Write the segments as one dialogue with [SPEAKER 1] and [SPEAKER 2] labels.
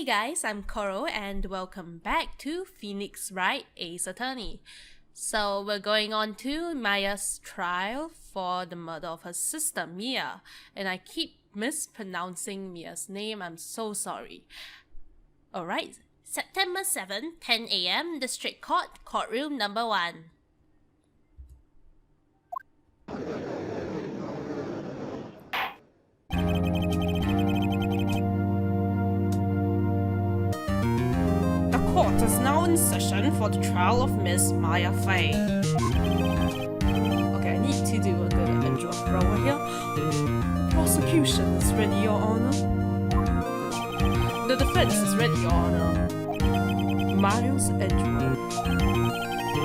[SPEAKER 1] Hey guys, I'm KORO and welcome back to Phoenix Wright Ace Attorney. So we're going on to Maya's trial for the murder of her sister Mia, and I keep mispronouncing Mia's name, I'm so sorry. Alright, September 7, 10 AM, District Court, Courtroom number 1. The court is now in session for the trial of Miss Maya Fey. Okay, I need to do a good intro over here. Prosecution is ready, Your Honor. The defense is ready, Your Honor. Miles Edgeworth.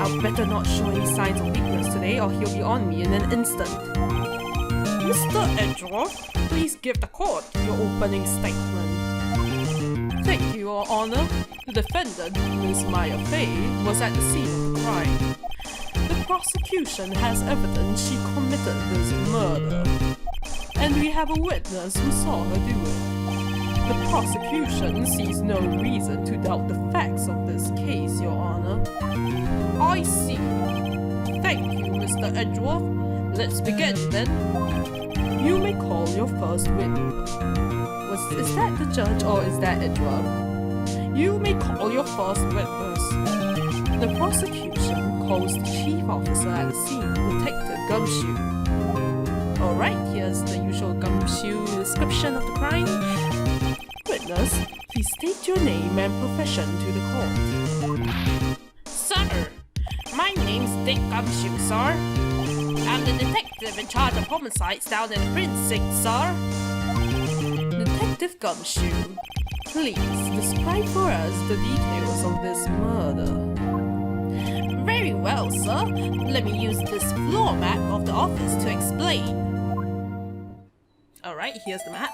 [SPEAKER 1] I'll better not show any signs of weakness today or he'll be on me in an instant. Mr. Edgeworth, please give the court your opening statement. Thank you, Your Honor. The defendant, Miss Maya Fey, was at the scene of the crime. The prosecution has evidence she committed this murder, and we have a witness who saw her do it. The prosecution sees no reason to doubt the facts of this case, Your Honor. I see. Thank you, Mr. Edgeworth. Let's begin then. You may call your first witness. Is that the judge or is that Edgeworth? You may call your first witness. The prosecution calls the chief officer at the scene, Detective Gumshoe. Alright, here's the usual Gumshoe description of the crime. Witness, please state your name and profession to the court. Sir, my name's Dick Gumshoe, sir. I'm the detective in charge of homicides down in the precinct, sir. Detective Gumshoe, please describe for us the details of this murder. Very well, sir. Let me use this floor map of the office to explain. Alright, here's the map.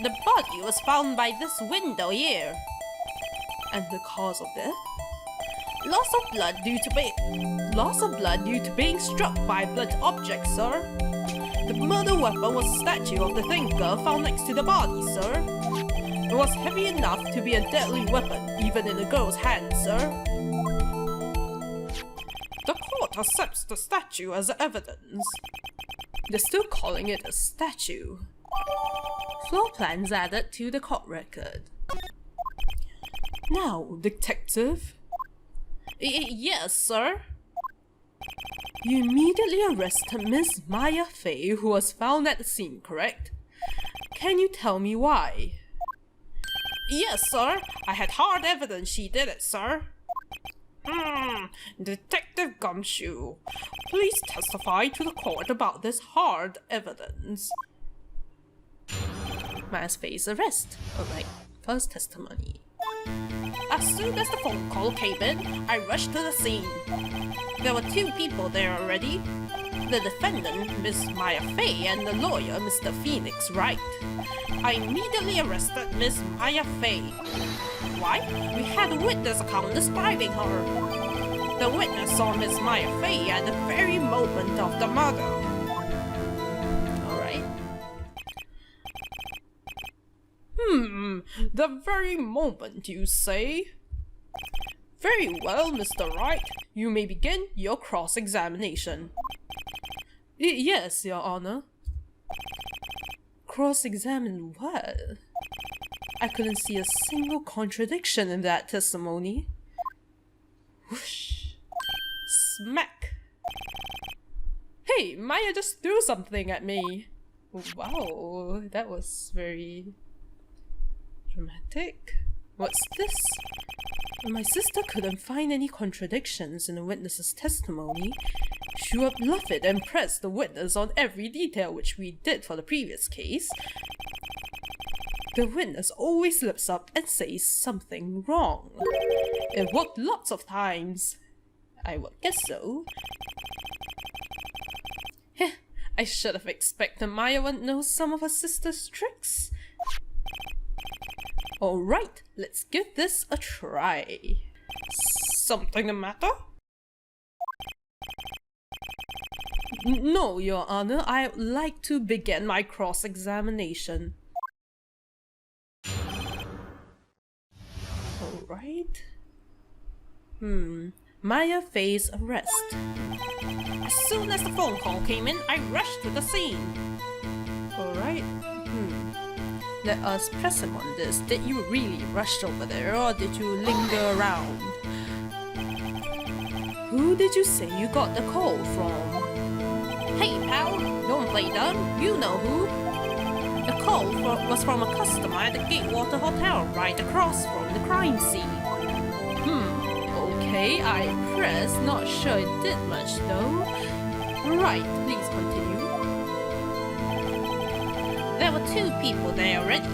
[SPEAKER 1] The body was found by this window here. And the cause of death? Loss of blood due to being struck by a blunt object, sir. The murder weapon was a statue of the thinker found next to the body, sir. It was heavy enough to be a deadly weapon, even in a girl's hand, sir. The court accepts the statue as evidence. They're still calling it a statue. Floor plans added to the court record. Now, detective. Yes, sir. You immediately arrested Miss Maya Fey, who was found at the scene, correct? Can you tell me why? Yes, sir. I had hard evidence she did it, sir. Detective Gumshoe, please testify to the court about this hard evidence. Maya Fey's arrest. Alright, first testimony. As soon as the phone call came in, I rushed to the scene. There were two people there already. The defendant, Miss Maya Fey, and the lawyer, Mr. Phoenix Wright. I immediately arrested Miss Maya Fey. Why? We had a witness account describing her. The witness saw Miss Maya Fey at the very moment of the murder. Alright. The very moment, you say? Very well, Mr. Wright. You may begin your cross-examination. Yes, Your Honor. Cross-examine what? I couldn't see a single contradiction in that testimony. Whoosh. Smack. Hey, Maya just threw something at me. Wow, that was very dramatic. What's this? My sister couldn't find any contradictions in the witness's testimony. She would love it and press the witness on every detail, which we did for the previous case. The witness always slips up and says something wrong. It worked lots of times. I would guess so. Heh, I should have expected Maya would know some of her sister's tricks. Alright, let's give this a try. Something the matter? No, Your Honor, I'd like to begin my cross-examination. Alright. Maya faced arrest. As soon as the phone call came in, I rushed to the scene. Alright. Let us press him on this. Did you really rush over there, or did you linger around? Who did you say you got the call from? Hey pal, don't play dumb, you know who. The call was from a customer at the Gatewater Hotel right across from the crime scene. Okay, I pressed, not sure it did much though. Right, please continue. There were 2 people there already.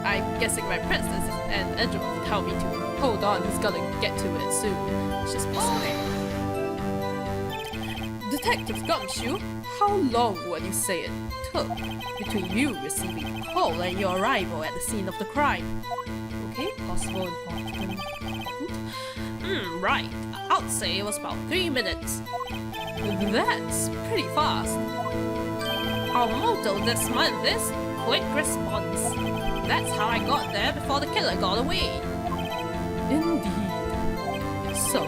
[SPEAKER 1] I'm guessing my princess and Edward will tell me to hold on, he's gonna get to it soon. It's just possible. Detective Gumshoe, how long would you say it took between you receiving the call and your arrival at the scene of the crime? Okay, possible important. Right. I'd say it was about 3 minutes. That's pretty fast. Our motto this month is quick response. That's how I got there before the killer got away. Indeed. So,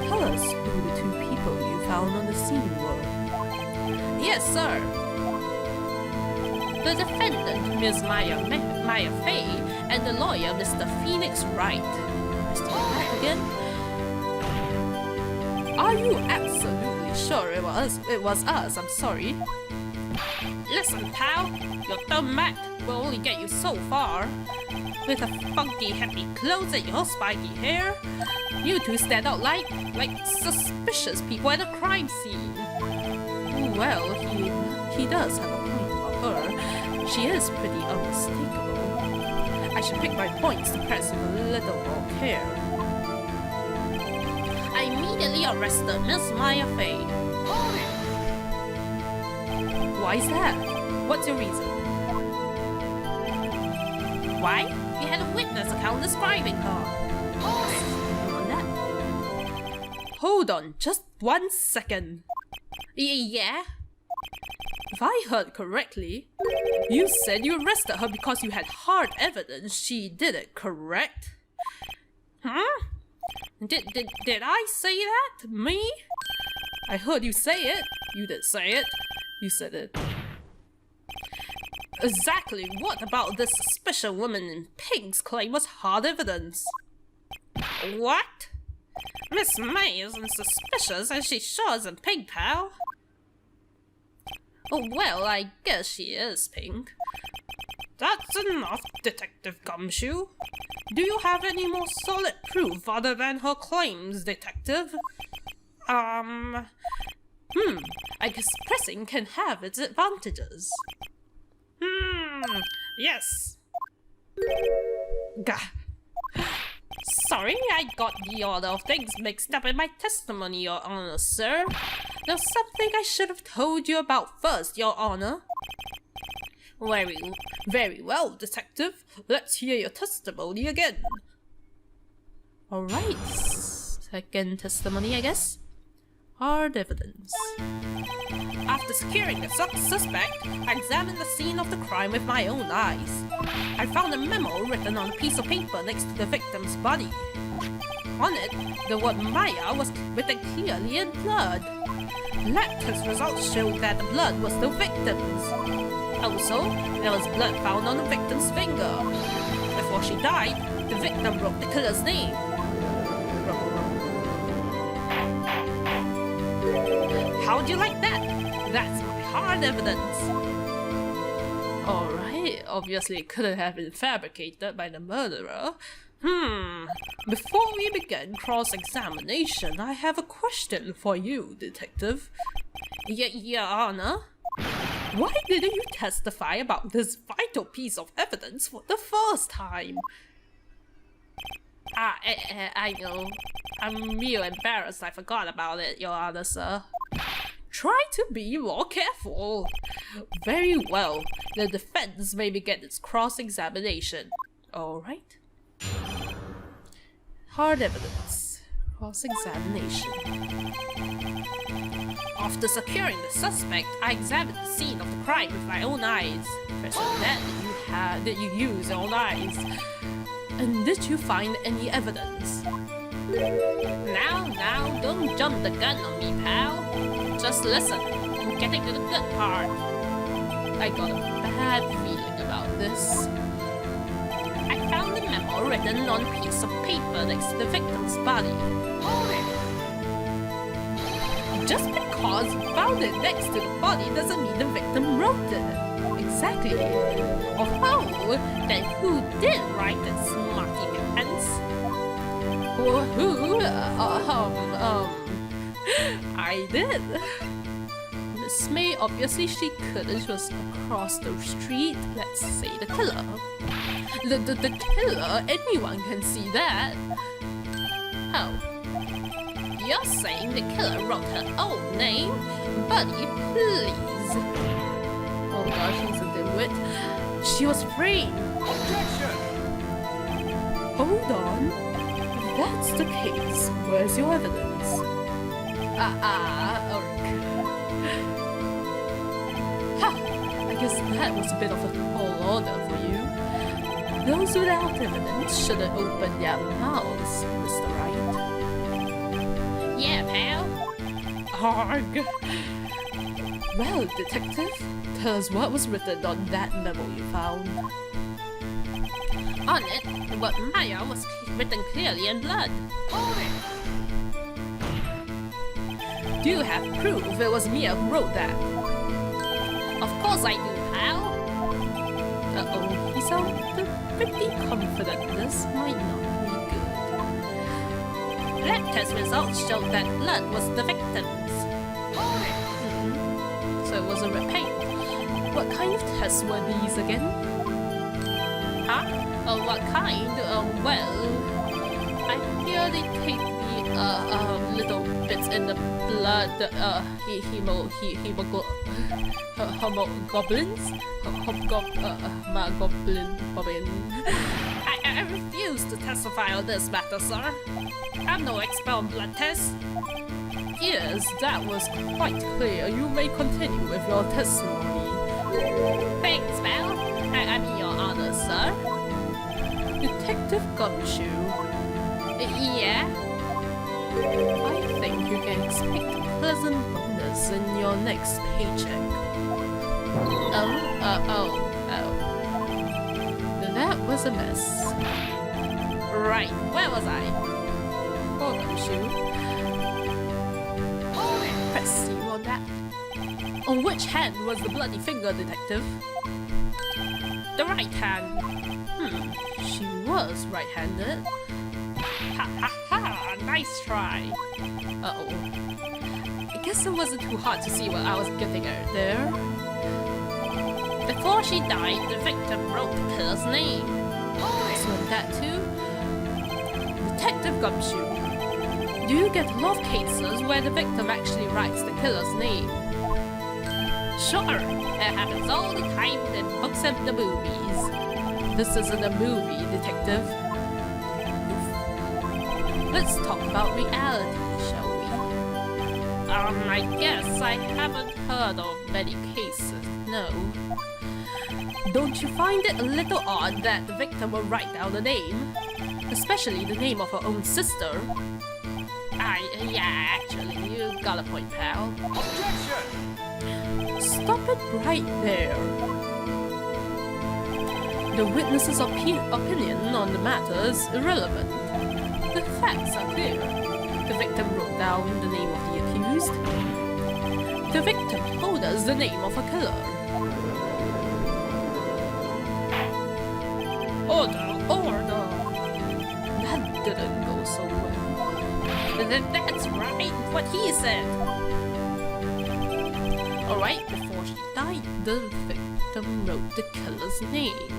[SPEAKER 1] tell us who the 2 people you found on the scene were. Yes, sir. The defendant, Ms. Maya Fay, and the lawyer, Mr. Phoenix Wright. Mr. Wright again? Are you absolutely sure it was us? I'm sorry. Listen, pal, your dumb mat will only get you so far. With the funky happy clothes and your spiky hair, you 2 stand out like suspicious people at a crime scene. Well, he does have a point about her. She is pretty unmistakable. I should pick my points to press with a little more care. I immediately arrested Miss Maya Fay. Why is that? What's your reason? Why? We had a witness account describing her. Hold on, just 1 second. Yeah? If I heard correctly, you said you arrested her because you had hard evidence she did it, correct? Huh? Did I say that? Me? I heard you say it. You did say it. You said it. Exactly what about this suspicious woman in pink's claim was hard evidence? What? Miss May isn't suspicious and she sure isn't pink, pal. Oh well, I guess she is pink. That's enough, Detective Gumshoe. Do you have any more solid proof other than her claims, Detective? I guess pressing can have its advantages. Yes. Gah. Sorry, I got the order of things mixed up in my testimony, Your Honor, sir. There's something I should have told you about first, Your Honor. Very well, Detective. Let's hear your testimony again. Alright. Second testimony, I guess. Hard evidence. After securing the suspect, I examined the scene of the crime with my own eyes. I found a memo written on a piece of paper next to the victim's body. On it, the word Maya was written clearly in blood. Lab test results showed that the blood was the victim's. Also, there was blood found on the victim's finger. Before she died, the victim wrote the killer's name. How'd you like that? That's my hard evidence. Alright, obviously it couldn't have been fabricated by the murderer. Before we begin cross-examination, I have a question for you, Detective. Your Honor? Why didn't you testify about this vital piece of evidence for the first time? I know. I'm real embarrassed I forgot about it, Your Honor, sir. Try to be more careful. Very well. The defense may begin its cross-examination. Alright. Hard evidence. Cross-examination. After securing the suspect, I examined the scene of the crime with my own eyes. First that you use your own eyes. And did you find any evidence?
[SPEAKER 2] Now, don't jump the gun on me, pal. Just listen. I'm getting to the good part.
[SPEAKER 1] I got a bad feeling about this.
[SPEAKER 2] I found a memo written on a piece of paper next to the victim's body.
[SPEAKER 1] Hold it! Just because you found it next to the body doesn't mean the victim wrote it.
[SPEAKER 2] Exactly. Oh, then who did write this smarty pants?
[SPEAKER 1] Or who? I did.
[SPEAKER 2] Miss May, obviously she couldn't. She was across the street. Let's say the killer. The killer? Anyone can see that. Oh. You're saying the killer wrote her own name? Buddy, please.
[SPEAKER 1] Oh gosh, she's a dimwit. She was framed.
[SPEAKER 3] Objection!
[SPEAKER 1] Hold on. If that's the case, where's your evidence? Ha! I guess that was a bit of a tall order for you. Those without evidence shouldn't open their mouths, Mr. Wright.
[SPEAKER 2] Yeah, pal.
[SPEAKER 1] Arg! Well, detective, tell us what was written on that memo you found.
[SPEAKER 2] On it, the word Maya was written clearly in blood.
[SPEAKER 3] Hold it!
[SPEAKER 1] Do you have proof it was Mia who wrote that?
[SPEAKER 2] Of course I do, pal.
[SPEAKER 1] Uh-oh, he sounded pretty confident. This might not be good.
[SPEAKER 2] Lab test results showed that blood was the victim's.
[SPEAKER 3] Hold it!
[SPEAKER 1] So it was a red paint. What kind of tests were these again?
[SPEAKER 2] Huh? What kind? Well, I hear they take the, little bits in the blood, goblins? Goblin. I refuse to testify on this matter, sir. I'm no expert on blood tests.
[SPEAKER 1] Yes, that was quite clear. You may continue with your testimony.
[SPEAKER 2] Thanks, pal. I mean your honor, sir.
[SPEAKER 1] Detective Gumshoe.
[SPEAKER 2] Yeah?
[SPEAKER 1] I think you can expect a pleasant bonus in your next paycheck.
[SPEAKER 2] Oh.
[SPEAKER 1] That was a mess.
[SPEAKER 2] Right, where was I?
[SPEAKER 1] Poor Gumshoe.
[SPEAKER 2] Press you on that.
[SPEAKER 1] On which hand was the bloody finger, detective?
[SPEAKER 2] The right hand.
[SPEAKER 1] She was right-handed.
[SPEAKER 2] Ha ha ha, nice try.
[SPEAKER 1] Uh-oh. I guess it wasn't too hard to see what I was getting at there.
[SPEAKER 2] Before she died, the victim wrote the killer's name.
[SPEAKER 1] So that too? Detective Gumshoe, do you get a lot of cases where the victim actually writes the killer's name?
[SPEAKER 2] Sure, it happens all the time in books and the movies.
[SPEAKER 1] This isn't a movie, detective. Let's talk about reality, shall we?
[SPEAKER 2] I guess I haven't heard of many cases, no.
[SPEAKER 1] Don't you find it a little odd that the victim will write down the name? Especially the name of her own sister?
[SPEAKER 2] Yeah, actually, you got a point, pal.
[SPEAKER 3] Objection!
[SPEAKER 1] Stop it right there. The witness's opinion on the matter is irrelevant. The facts are clear. The victim wrote down the name of the accused. The victim told us the name of a killer.
[SPEAKER 2] Order!
[SPEAKER 1] That didn't go so well.
[SPEAKER 2] That's right, what he said.
[SPEAKER 1] Alright, before she died, the victim wrote the killer's name.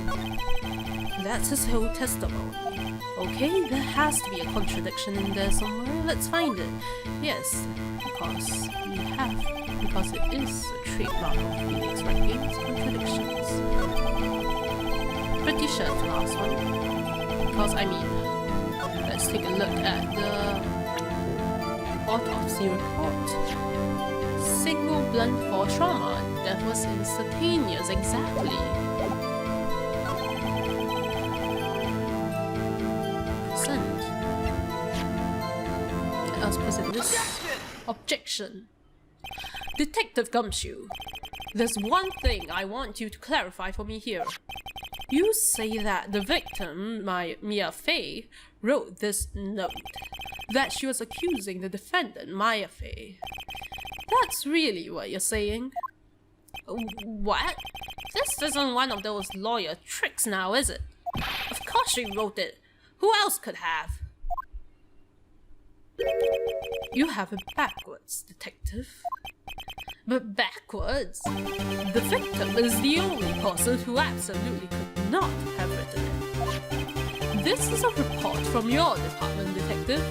[SPEAKER 1] That's his whole testimony. Okay, there has to be a contradiction in there somewhere. Let's find it. Yes, because it is a trademark of Felix Wright Games, contradictions. Pretty sure it's the last one. Because, let's take a look at the autopsy report. Single blunt force trauma. That was instantaneous, exactly.
[SPEAKER 2] else present this? Objection. Detective Gumshoe, there's one thing I want you to clarify for me here. You say that the victim, Mia Fey, wrote this note, that she was accusing the defendant, Maya Fey. That's really what you're saying? What? This isn't one of those lawyer tricks now, is it? Of course she wrote it. Who else could have? You have it backwards, detective. But backwards? The victim is the only person who absolutely could not have written it. This is a report from your department, detective.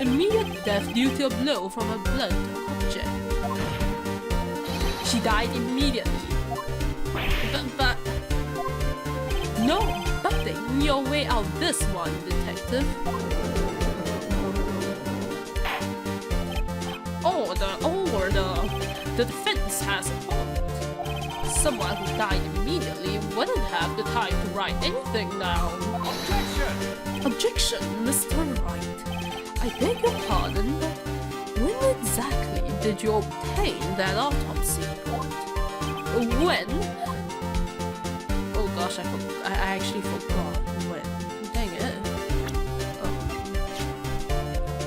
[SPEAKER 2] Immediate death due to a blow from a blunt object. She died immediately. But... No butting your way out this one, detective. Order. The defense has a point. Someone who died immediately wouldn't have the time to write anything down. Objection, Mr. Wright. I beg your pardon, but when exactly did you obtain that autopsy report? When? Oh gosh, I actually forgot when. Dang it.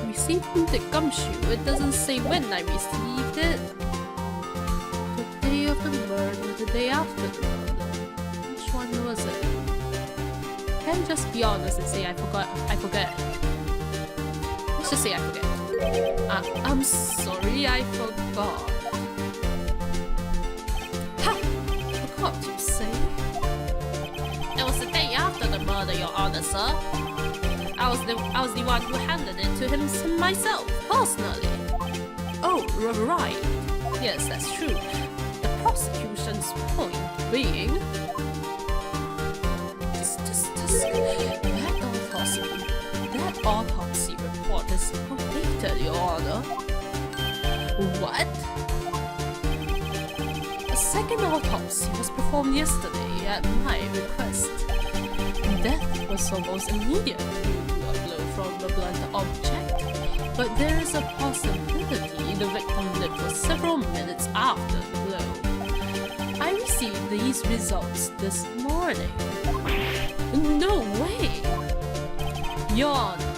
[SPEAKER 2] Received from the Gumshoe. It doesn't say when I received it. The day of the murder, the day after the murder. Which one was it? Can't just be honest and say I forgot. Let's just say I forget. I'm sorry, I forgot. Ha! Forgot you say? It was the day after the murder, Your Honor, sir. I was the one who handed it to him myself, personally. Oh, right. Yes, that's true. The prosecution's point being... That autopsy report is completed, Your Honor. What? A second autopsy was performed yesterday at my request. Death was almost immediate due to a blow from the blunt object, but there is a possibility the victim lived for several minutes after the blow. I received these results this morning. No way! Your Honor,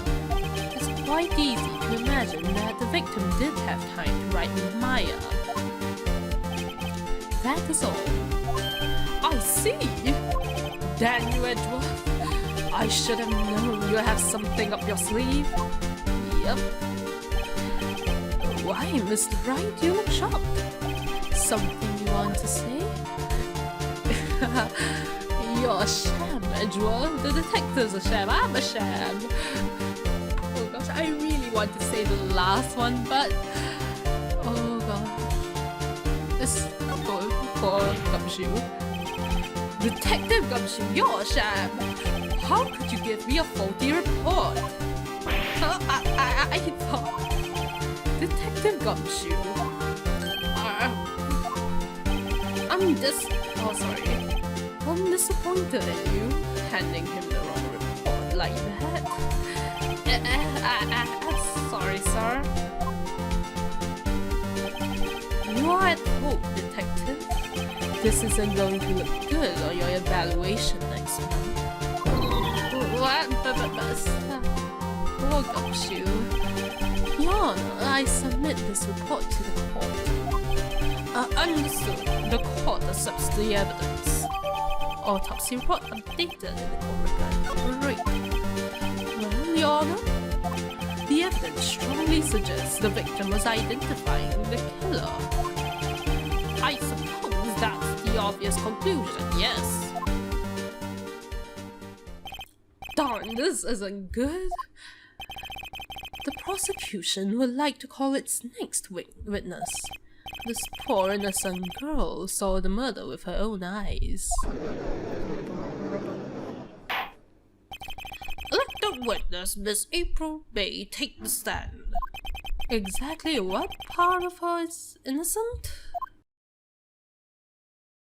[SPEAKER 2] it's quite easy to imagine that the victim did have time to write Maya. That is all. I see! Damn you, Edgeworth! I should have known you have something up your sleeve. Yep. Why, Mr. Wright, you look shocked. Something you want to say? You're a sham, Edgeworth. The detective's a sham. I'm a sham. Oh gosh, I really want to say the last one, but... Oh god. This poor Gumshoe. Detective Gumshoe, you're a sham! How could you give me a faulty report? I thought... Detective Gumshoe... Oh, sorry. I'm disappointed in you, handing him the wrong report like that. Sorry, sir. You are at fault, Detective. This isn't going to look good on your evaluation next month. What? Poor Gumshoe. Your Honor, I submit this report to the court. Understood. The court accepts the evidence. Autopsy report updated in the court record. Great. Well, Your Honor, the evidence strongly suggests the victim was identifying the killer. I suppose that's the obvious conclusion, yes? Darn, this isn't good. The prosecution would like to call its next witness. This poor innocent girl saw the murder with her own eyes. Let the witness, Miss April Bay, take the stand. Exactly what part of her is innocent?